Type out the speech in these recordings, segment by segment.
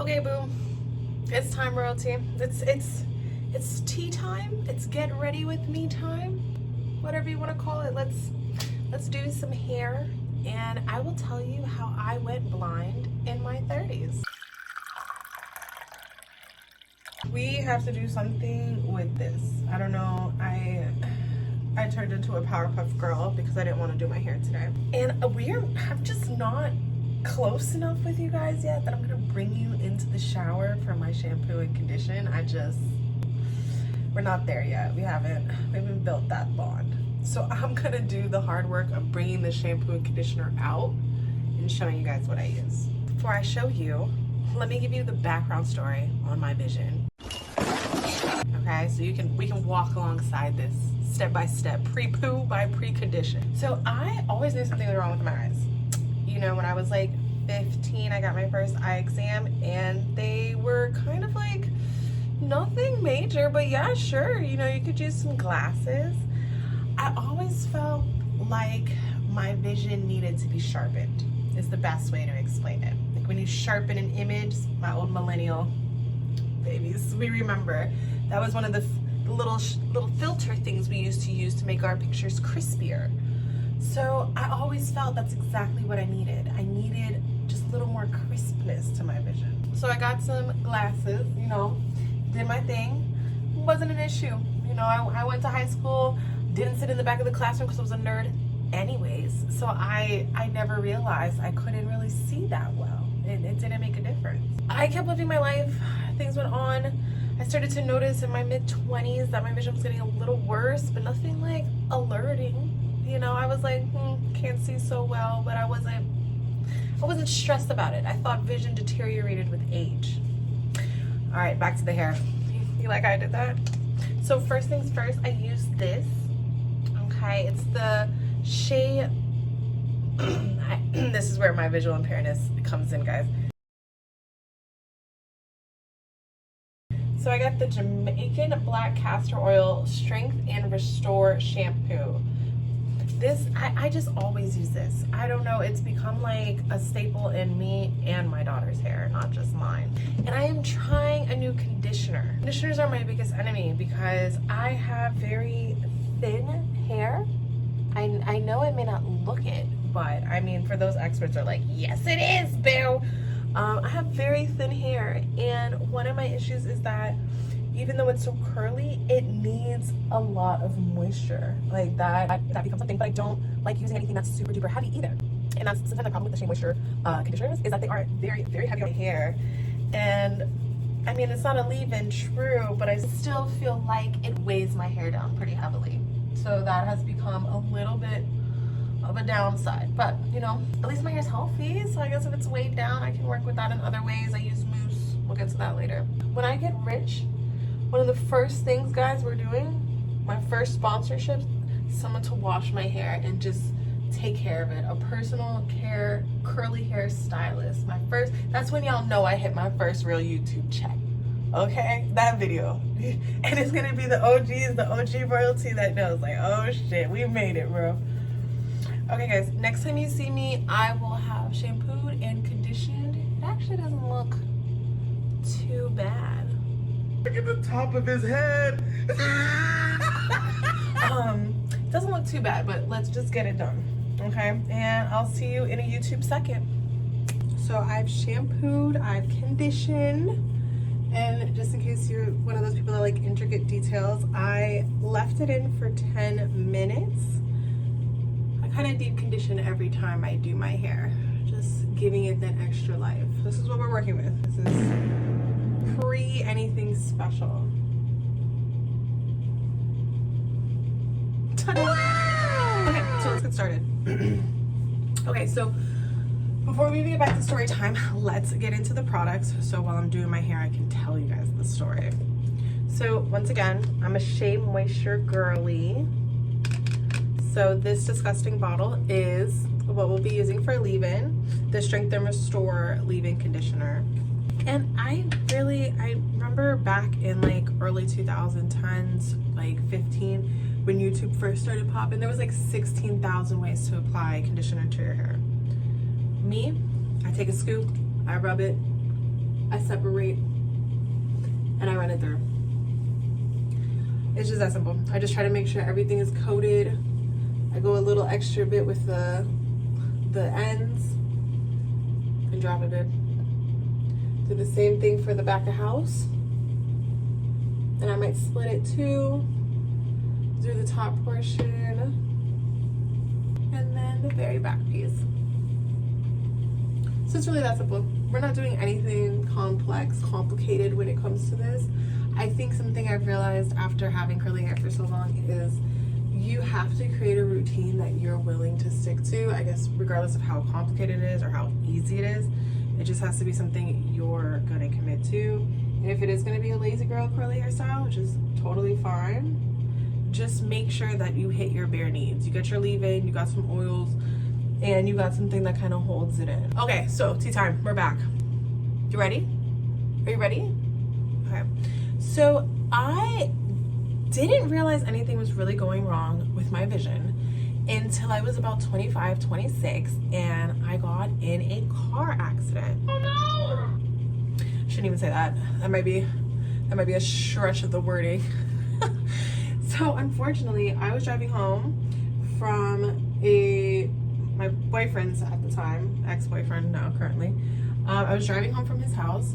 Okay, boo. It's time, royalty. It's tea time. It's get ready with me time. Whatever you want to call it. Let's do some hair, and I will tell you how I went blind in my 30s. We have to do something with this. I don't know. I turned into a Powerpuff Girl because I didn't want to do my hair today. And I'm just not close enough with you guys yet that I'm gonna bring you into the shower for my shampoo and condition. We're not there yet. We haven't built that bond. So I'm gonna do the hard work of bringing the shampoo and conditioner out and showing you guys what I use. Before I show you, let me give you the background story on my vision. Okay, so we can walk alongside this step by step, pre-poo by pre-condition. So I always knew something was wrong with my eyes. You know, when I was like 15, I got my first eye exam, and they were kind of like nothing major, but yeah, sure, you know, you could use some glasses. I always felt like my vision needed to be sharpened, is the best way to explain it. Like when you sharpen an image, my old millennial babies, we remember that was one of the little filter things we used to make our pictures crispier. So I always felt that's exactly what I needed. I needed just a little more crispness to my vision. So I got some glasses, you know, did my thing. Wasn't an issue. You know, I went to high school, didn't sit in the back of the classroom because I was a nerd anyways. So I never realized I couldn't really see that well. It didn't make a difference. I kept living my life. Things went on. I started to notice in my mid-20s that my vision was getting a little worse, but nothing like alerting. You know, I was like, can't see so well, but I wasn't stressed about it. I thought vision deteriorated with age. All right, back to the hair. You like how I did that? So first things first, I used this. Okay, it's the Shea. This is where my visual impairment comes in, guys. So I got the Jamaican Black Castor Oil Strength and Restore Shampoo. This, I just always use this. I don't know, it's become like a staple in me and my daughter's hair, not just mine. And I am trying a new conditioner. Conditioners are my biggest enemy because I have very thin hair. I know it may not look it, but I mean, for those experts are like, yes it is, boo. I have very thin hair, and one of my issues is that even though it's so curly, it needs a lot of moisture. Like that becomes something, but I don't like using anything that's super duper heavy either. And that's sometimes the problem with the Shea Moisture conditioners, is that they are very, very heavy on my hair. And I mean, it's not a leave-in, true, but I still feel like it weighs my hair down pretty heavily. So that has become a little bit of a downside, but you know, at least my hair's healthy, so I guess if it's weighed down, I can work with that in other ways. I use mousse. We'll get to that later. When I get rich, one of the first things, guys, we're doing, my first sponsorship, someone to wash my hair and just take care of it. A personal care, curly hair stylist. That's when y'all know I hit my first real YouTube check. Okay, that video. And it's gonna be the OGs, the OG royalty that knows, like, oh shit, we made it, bro. Okay guys, next time you see me, I will have shampooed and conditioned. It actually doesn't look too bad. Look at the top of his head. It doesn't look too bad, but let's just get it done, okay? And I'll see you in a YouTube second. So I've shampooed, I've conditioned, and just in case you're one of those people that like intricate details, I left it in for 10 minutes. I kind of deep condition every time I do my hair, just giving it that extra life. This is what we're working with. This is pre anything special. Ta-da! Okay, so let's get started. Okay, so before we get back to story time, let's get into the products. So while I'm doing my hair, I can tell you guys the story. So once again, I'm a Shea Moisture girly. So this disgusting bottle is what we'll be using for leave-in, the Strength and Restore leave-in conditioner. And I remember back in like early 2010s, like 15, when YouTube first started popping, there was like 16,000 ways to apply conditioner to your hair. Me, I take a scoop, I rub it, I separate, and I run it through. It's just that simple. I just try to make sure everything is coated. I go a little extra bit with the ends and drop a bit. Do the same thing for the back of house. And I might split it too. Do the top portion. And then the very back piece. So it's really that simple. We're not doing anything complex, complicated when it comes to this. I think something I've realized after having curly hair for so long is you have to create a routine that you're willing to stick to, I guess, regardless of how complicated it is or how easy it is. It just has to be something you're gonna commit to. And if it is gonna be a lazy girl curly hairstyle, which is totally fine, just make sure that you hit your bare needs. You got your leave-in, you got some oils, and you got something that kind of holds it in. Okay, so tea time, we're back. You ready? Are you ready? Okay. So I didn't realize anything was really going wrong with my vision until I was about 25, 26, and I got in a car accident. Oh no! Shouldn't even say that. That might be a stretch of the wording. So unfortunately, I was driving home from my boyfriend's at the time, ex-boyfriend now currently. I was driving home from his house,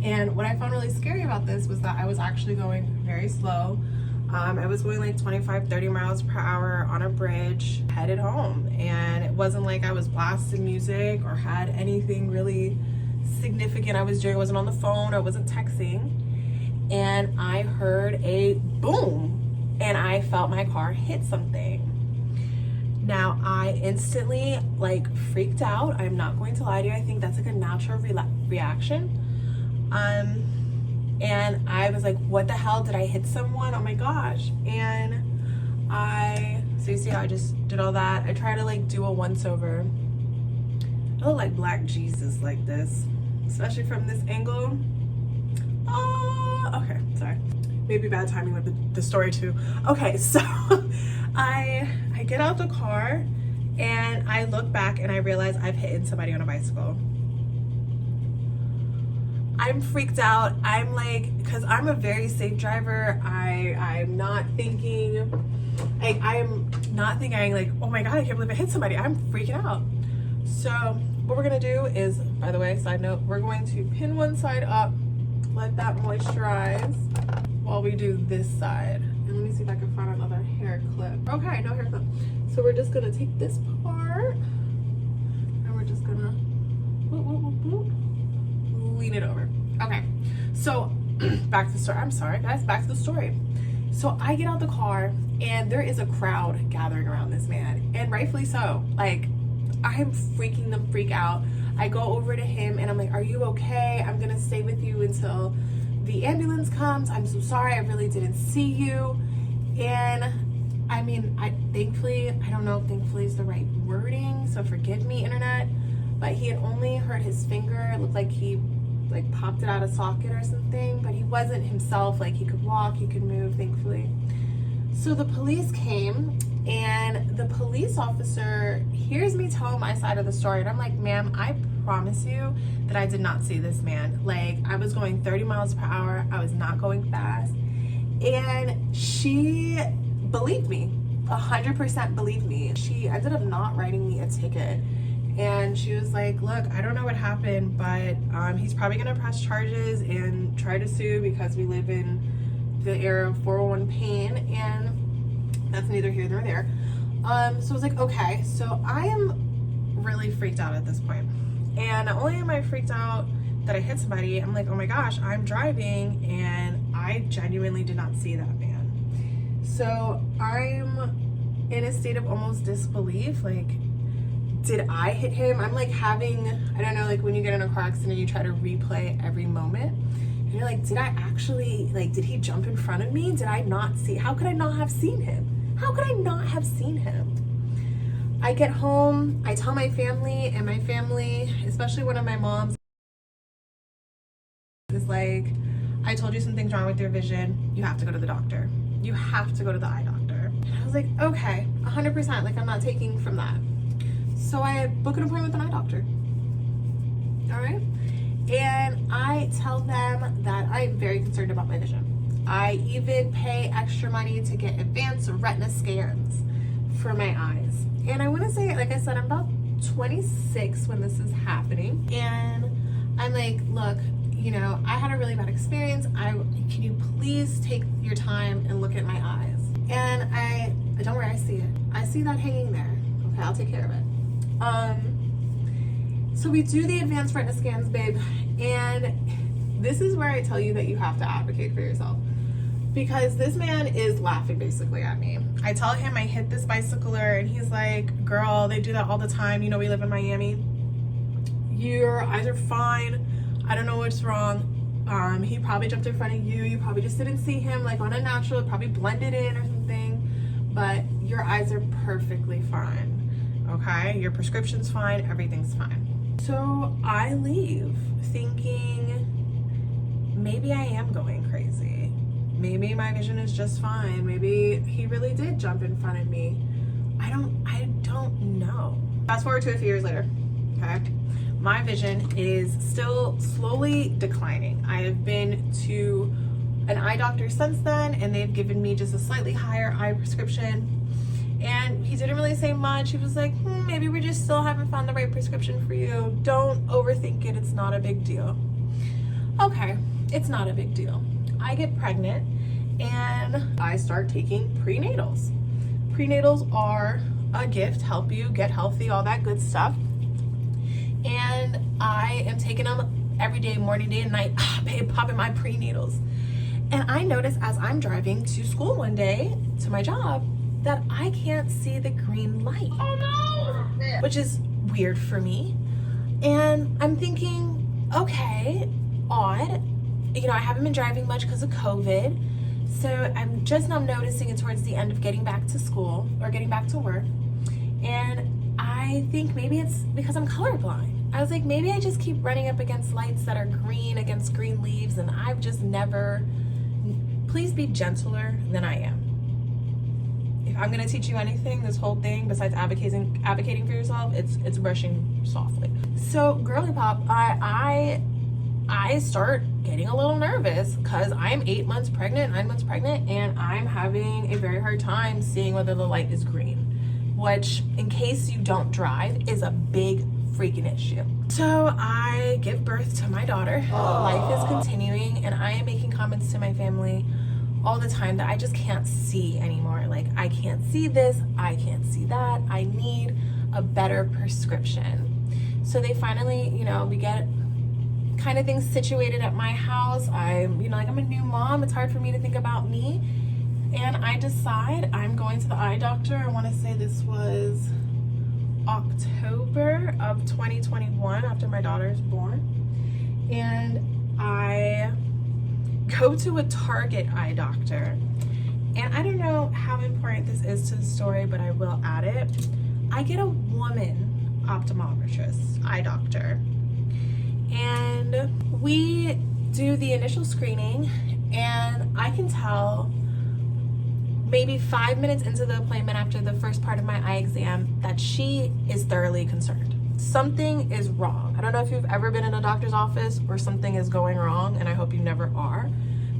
and what I found really scary about this was that I was actually going very slow. I was going like 25, 30 miles per hour on a bridge, headed home. And it wasn't like I was blasting music or had anything really significant I was doing. I wasn't on the phone, I wasn't texting. And I heard a boom, and I felt my car hit something. Now, I instantly like freaked out. I'm not going to lie to you. I think that's like a natural reaction. And I was like, what the hell, did I hit someone? Oh my gosh. And so you see how I just did all that? I try to like do a once over. I look like Black Jesus like this, especially from this angle. Oh, okay, sorry. Maybe bad timing with the story too. Okay, so I get out the car and I look back and I realize I've hit somebody on a bicycle. I'm freaked out. I'm like, because I'm a very safe driver. I'm not thinking, I'm not thinking like, oh my God, I can't believe I hit somebody. I'm freaking out. So what we're gonna do is, by the way, side note, we're going to pin one side up, let that moisturize while we do this side. And let me see if I can find another hair clip. Okay, no hair clip. So we're just gonna take this part and we're just gonna boop, boop, boop, boop, lean it over. Okay, so back to the story. I'm sorry guys, back to the story. So I get out the car and there is a crowd gathering around this man, and rightfully so. Like, I'm freaking the freak out. I go over to him and I'm like, are you okay? I'm gonna stay with you until the ambulance comes. I'm so sorry, I really didn't see you. And I mean, thankfully, I don't know if thankfully is the right wording, so forgive me, internet, but he had only hurt his finger. It looked like he like popped it out of socket or something, but he wasn't himself. Like, he could walk, he could move, thankfully. So the police came, and the police officer hears me tell my side of the story, and I'm like, ma'am, I promise you that I did not see this man. Like, I was going 30 miles per hour. I was not going fast. And she believed me, 100% believed me. She ended up not writing me a ticket. And she was like, look, I don't know what happened, but he's probably gonna press charges and try to sue because we live in the era of 401 pain, and that's neither here nor there. So I was like, okay. So I am really freaked out at this point. And not only am I freaked out that I hit somebody, I'm like, oh my gosh, I'm driving and I genuinely did not see that man. So I'm in a state of almost disbelief. Like, did I hit him? I'm like having, I don't know, like when you get in a car accident, you try to replay every moment. And you're like, did I actually, like, did he jump in front of me? Did I not see? How could I not have seen him? How could I not have seen him? I get home, I tell my family, and my family, especially one of my moms, is like, I told you something's wrong with your vision. You have to go to the doctor. You have to go to the eye doctor. And I was like, okay, 100%, like I'm not taking from that. So I book an appointment with an eye doctor. All right. And I tell them that I'm very concerned about my vision. I even pay extra money to get advanced retina scans for my eyes. And I want to say, like I said, I'm about 26 when this is happening. And I'm like, look, you know, I had a really bad experience. Can you please take your time and look at my eyes? And I don't worry, I see it. I see that hanging there. Okay, I'll take care of it. So we do the advanced retina scans, babe. And this is where I tell you that you have to advocate for yourself. Because this man is laughing basically at me. I tell him I hit this bicycler and he's like, girl, they do that all the time. You know, we live in Miami. Your eyes are fine. I don't know what's wrong. He probably jumped in front of you. You probably just didn't see him like on a natural, probably blended in or something. But your eyes are perfectly fine. Okay? Your prescription's fine. Everything's fine. So I leave thinking maybe I am going crazy. Maybe my vision is just fine. Maybe he really did jump in front of me. I don't know. Fast forward to a few years later, okay? My vision is still slowly declining. I have been to an eye doctor since then, and they've given me just a slightly higher eye prescription. And he didn't really say much. He was like, maybe we just still haven't found the right prescription for you. Don't overthink it. It's not a big deal. Okay, it's not a big deal. I get pregnant and I start taking prenatals. Prenatals are a gift, help you get healthy, all that good stuff. And I am taking them every day, morning, day, and night. Babe, popping my prenatals. And I notice as I'm driving to school one day, to my job, that I can't see the green light. Oh no! Which is weird for me. And I'm thinking, okay, odd. You know, I haven't been driving much because of COVID. So I'm just now noticing it towards the end of getting back to school or getting back to work. And I think maybe it's because I'm colorblind. I was like, maybe I just keep running up against lights that are green against green leaves, and I've just never, please be gentler than I am. If I'm gonna teach you anything, this whole thing, besides advocating for yourself, it's brushing softly. So girly pop, I start getting a little nervous because I'm 9 months pregnant, and I'm having a very hard time seeing whether the light is green, which, in case you don't drive, is a big freaking issue. So I give birth to my daughter. Aww. Life is continuing, and I am making comments to my family all the time that I just can't see anymore. Like, I can't see this, I can't see that, I need a better prescription. So they finally, you know, we get kind of things situated at my house. I'm a new mom. It's hard for me to think about me. And I decide I'm going to the eye doctor. I want to say this was October of 2021, after my daughter's born. And I go to a Target eye doctor. And I don't know how important this is to the story, but I will add it. I get a woman optometrist, eye doctor. And we do the initial screening, and I can tell maybe 5 minutes into the appointment after the first part of my eye exam that she is thoroughly concerned. Something is wrong. I don't know if you've ever been in a doctor's office where something is going wrong, and I hope you never are,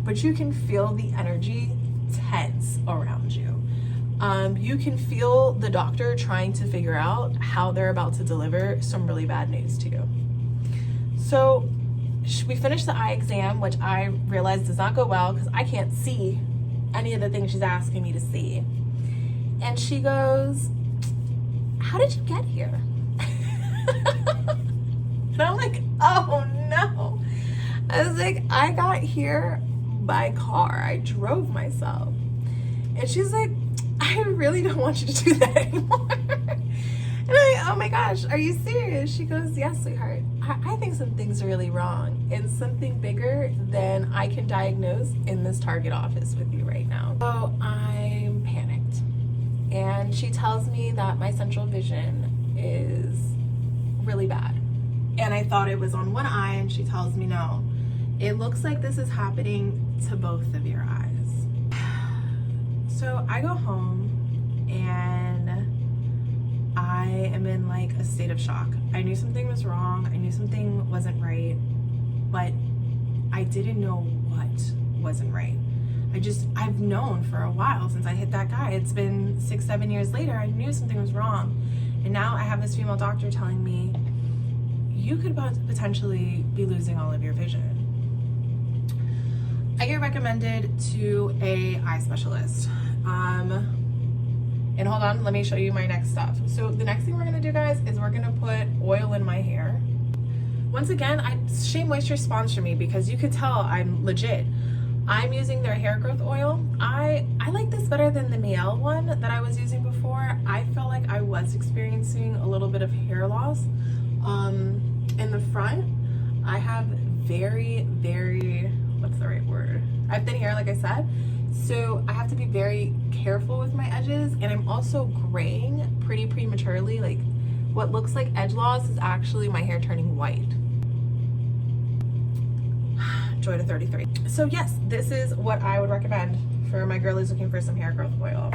but you can feel the energy tense around you. You can feel the doctor trying to figure out how they're about to deliver some really bad news to you. So we finished the eye exam, which I realized does not go well because I can't see any of the things she's asking me to see. And she goes, how did you get here? And I'm like, oh no. I was like, I got here by car. I drove myself. And she's like, I really don't want you to do that anymore. And I'm like, oh my gosh, are you serious? She goes, yes, sweetheart. I think something's really wrong, and something bigger than I can diagnose in this Target office with you right now. So I'm panicked. And she tells me that my central vision is really bad. And I thought it was on one eye, and she tells me no. It looks like this is happening to both of your eyes. So I go home, and I am in like a state of shock. I knew something was wrong. I knew something wasn't right. but I didn't know what wasn't right. I've known for a while since I hit that guy. It's been 6-7 years later, I knew something was wrong. And now I have this female doctor telling me, you could potentially be losing all of your vision. I get recommended to a eye specialist. And hold on, let me show you my next stuff. So the next thing we're gonna do, guys, is we're gonna put oil in my hair. Once again, Shea Moisture sponsored me because you could tell I'm legit. I'm using their hair growth oil. I like this better than the Miel one that I was using before. I felt like I was experiencing a little bit of hair loss. In the front, I have very, what's the right word? I have thin hair, like I said. So I have to be very careful with my edges, and I'm also graying pretty prematurely. Like what looks like edge loss is actually my hair turning white. Joy to 33. So yes, this is what I would recommend for my girlies looking for some hair growth oil.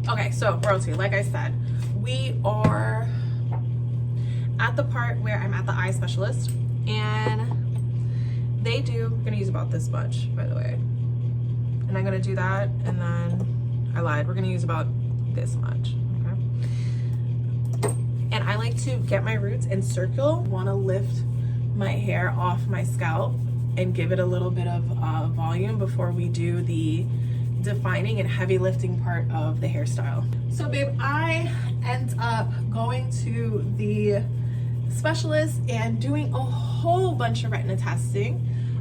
Okay, so royalty, like I said, we are at the part where I'm at the eye specialist, and I'm gonna use about this much, by the way. And I'm gonna do that, and then I lied, we're gonna use about this much, okay? And I like to get my roots and circle. Wanna lift my hair off my scalp and give it a little bit of volume before we do the defining and heavy lifting part of the hairstyle. So babe, I end up going to the specialist and doing a whole bunch of retina testing.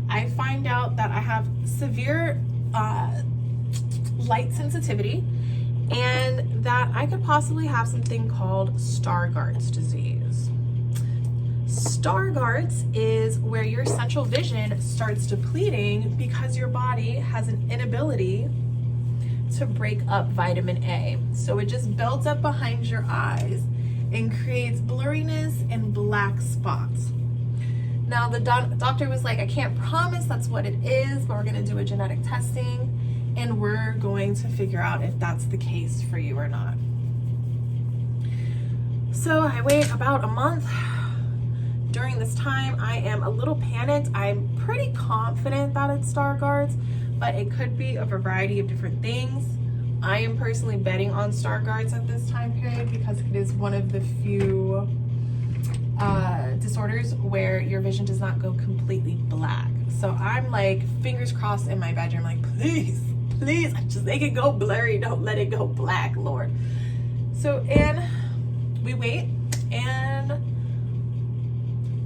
I find out that I have severe light sensitivity and that I could possibly have something called Stargardt's disease. Stargardt's is where your central vision starts depleting because your body has an inability to break up vitamin A. So it just builds up behind your eyes and creates blurriness and black spots. Now the doctor was like, I can't promise that's what it is, but we're gonna do a genetic testing and we're going to figure out if that's the case for you or not. So I wait about a month. During this time, I am a little panicked. I'm pretty confident that it's Stargardt's, but it could be a variety of different things. I am personally betting on Stargardt's at this time period because it is one of the few disorders where your vision does not go completely black. So I'm like fingers crossed in my bedroom, like please, just make it go blurry, don't let it go black, Lord. So, and we wait, and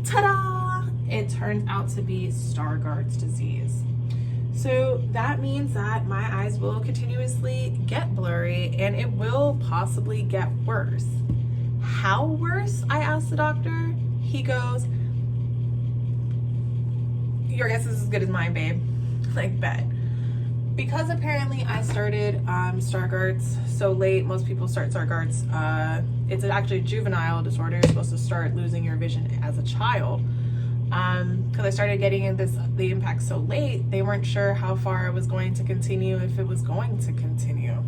ta-da! It turns out to be Stargardt's disease. So that means that my eyes will continuously get blurry and it will possibly get worse. How worse? I asked the doctor. He goes, your guess is as good as mine, babe. Like, bet. Because apparently I started Stargardt's so late, most people start Stargardt's. It's actually a juvenile disorder. You're supposed to start losing your vision as a child. Because I started getting the impact so late, they weren't sure how far it was going to continue, if it was going to continue.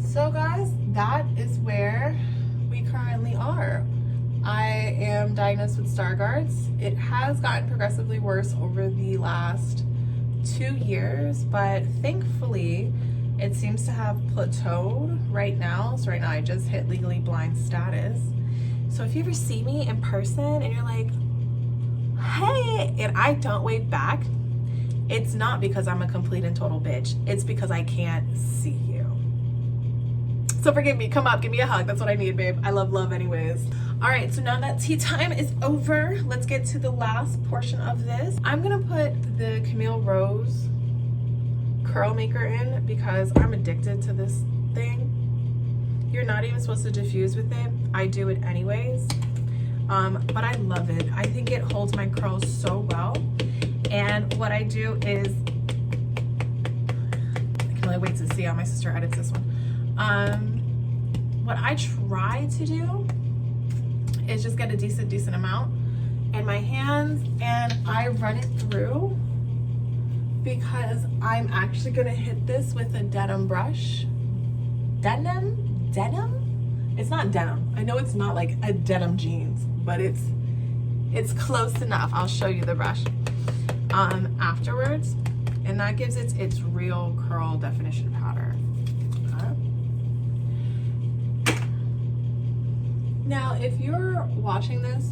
So guys, that is where we currently are. I am diagnosed with Stargardt's. It has gotten progressively worse over the last 2 years, but thankfully it seems to have plateaued right now. So right now I just hit legally blind status. So if you ever see me in person and you're like, hey, and I don't wave back, it's not because I'm a complete and total bitch. It's because I can't see you. So forgive me, come up, give me a hug. That's what I need, babe. I love anyways. All right, so now that tea time is over, let's get to the last portion of this. I'm gonna put the Camille Rose curl maker in because I'm addicted to this thing. You're not even supposed to diffuse with it. I do it anyways, but I love it. I think it holds my curls so well. And what I do is, I can really wait to see how my sister edits this one. What I try to do is just get a decent amount in my hands and I run it through because I'm actually gonna hit this with a denim brush. Denim? It's not denim. I know it's not like a denim jeans, but it's It's close enough. I'll show you the brush afterwards, and that gives its real curl definition powder. Now, if you're watching this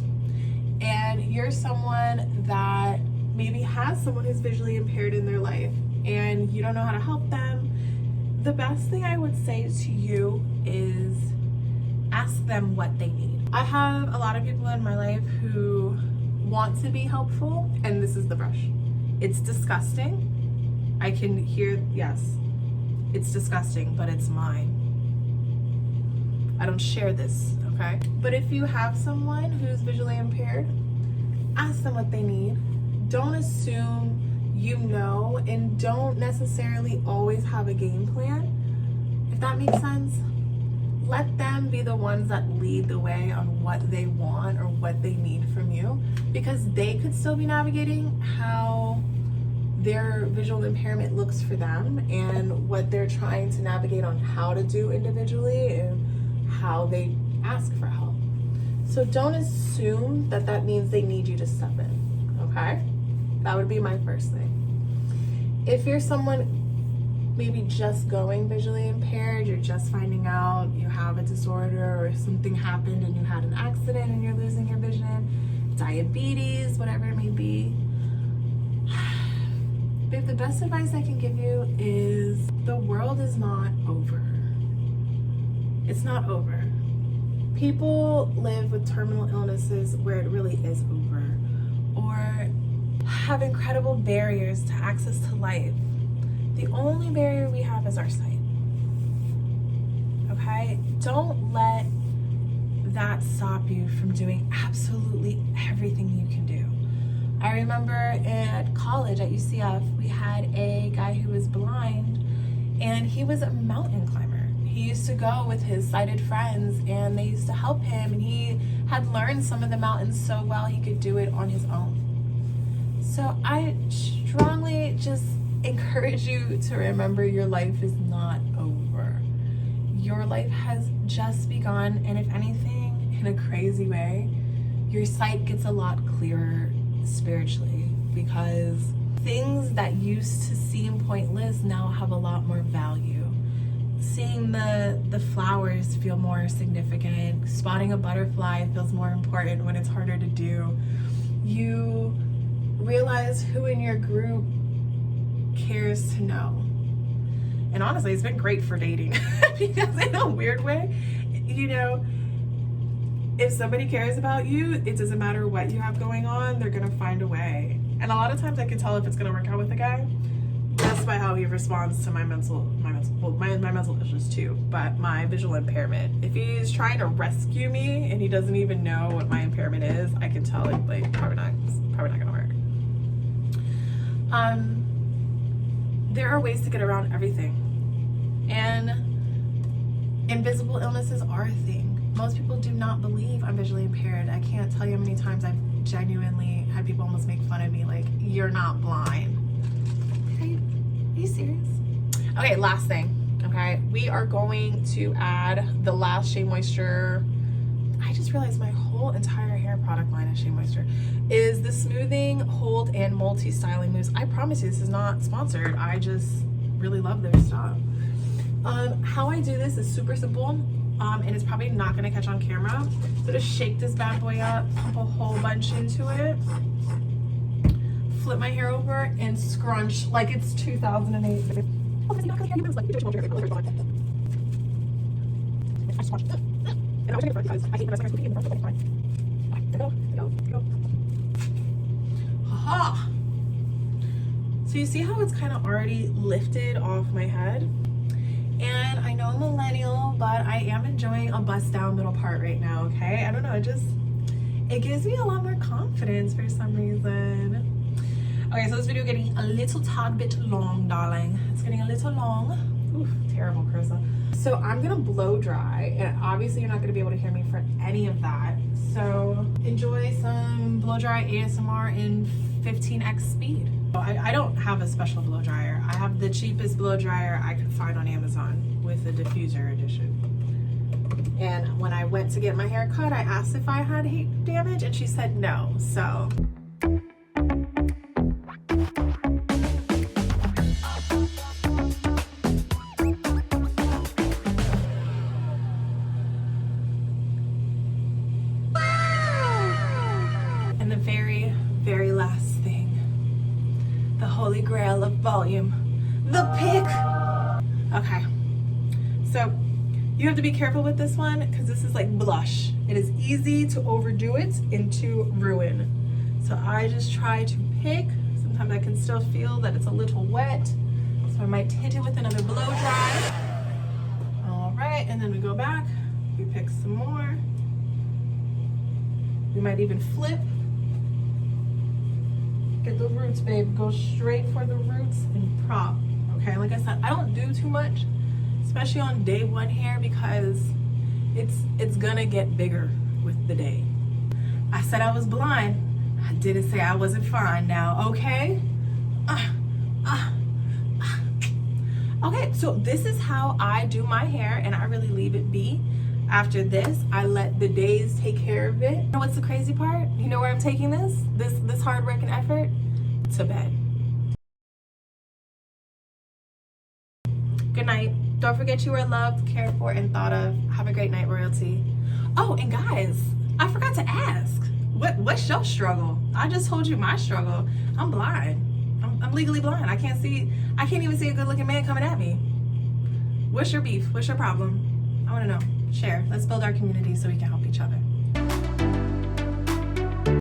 and you're someone that maybe has someone who's visually impaired in their life and you don't know how to help them, the best thing I would say to you is ask them what they need. I have a lot of people in my life who want to be helpful, and this is the brush. It's disgusting. I can hear, yes, it's disgusting, but it's mine. I don't share this, okay? But if you have someone who's visually impaired, ask them what they need. Don't assume you know, and don't necessarily always have a game plan. If that makes sense, let them be the ones that lead the way on what they want or what they need from you, because they could still be navigating how their visual impairment looks for them and what they're trying to navigate on how to do individually and how they ask for help. So don't assume that that means they need you to step in, okay? That would be my first thing. If you're someone maybe just going visually impaired, you're just finding out you have a disorder or something happened and you had an accident and you're losing your vision, diabetes, whatever it may be, babe, the best advice I can give you is the world is not over. It's not over. People live with terminal illnesses where it really is over, or have incredible barriers to access to life. The only barrier we have is our sight. Okay? Don't let that stop you from doing absolutely everything you can do. I remember at college at UCF, we had a guy who was blind, and he was a mountain climber. He used to go with his sighted friends, and they used to help him, and he had learned some of the mountains so well he could do it on his own. So I strongly just encourage you to remember your life is not over. Your life has just begun, and if anything, in a crazy way, your sight gets a lot clearer spiritually, because things that used to seem pointless now have a lot more value. Seeing the flowers feel more significant. Spotting a butterfly feels more important when it's harder to do. You realize who in your group cares to know. And honestly, it's been great for dating because in a weird way, you know, if somebody cares about you, it doesn't matter what you have going on, they're gonna find a way. And a lot of times I can tell if it's gonna work out with a guy just by how he responds to my mental issues too, but my visual impairment. If he's trying to rescue me and he doesn't even know what my impairment is, I can tell it, like, probably not gonna work. There are ways to get around everything, and invisible illnesses are a thing. Most people do not believe I'm visually impaired. I can't tell you how many times I've genuinely had people almost make fun of me, like, you're not blind. Are you serious? Okay, last thing, okay? We are going to add the last Shea Moisture. I just realized my whole entire hair product line is Shea Moisture. Is the Smoothing, Hold, and Multi-Styling Mousse. I promise you, this is not sponsored. I just really love their stuff. How I do this is super simple, and it's probably not gonna catch on camera. So just shake this bad boy up, pump a whole bunch into it, flip my hair over, and scrunch like it's 2008. Haha! So you see how it's kind of already lifted off my head? And I know I'm a millennial, but I am enjoying a bust down middle part right now, okay? I don't know, it gives me a lot more confidence for some reason. Okay, so this video is getting a little tad bit long, darling. It's getting a little long. Oof, terrible, Carissa. So I'm gonna blow dry, and obviously you're not gonna be able to hear me for any of that. So enjoy some blow dry ASMR in 15x speed. I don't have a special blow dryer. I have the cheapest blow dryer I could find on Amazon with the diffuser edition. And when I went to get my hair cut, I asked if I had heat damage and she said no, so. And the very, very last thing, the holy grail of volume, the pick. Okay, so you have to be careful with this one because this is like blush. It is easy to overdo it and to ruin. So I just try to pick. Sometimes I can still feel that it's a little wet, so I might hit it with another blow dry. All right, and then we go back, we pick some more. We might even flip. Get the roots, babe. Go straight for the roots and prop. Okay, like I said, I don't do too much, especially on day one hair, because it's gonna get bigger with the day. I said I was blind. I didn't say I wasn't fine now, okay? Okay, so this is how I do my hair, and I really leave it be. After this, I let the days take care of it. You know what's the crazy part? You know where I'm taking this hard work and effort? To bed. Good night. Don't forget you are loved, cared for, and thought of. Have a great night, royalty. Oh, and guys, I forgot to ask. What's your struggle? I just told you my struggle. I'm blind. I'm legally blind. I can't even see a good looking man coming at me. What's your beef? What's your problem? I want to know. Share. Let's build our community so we can help each other.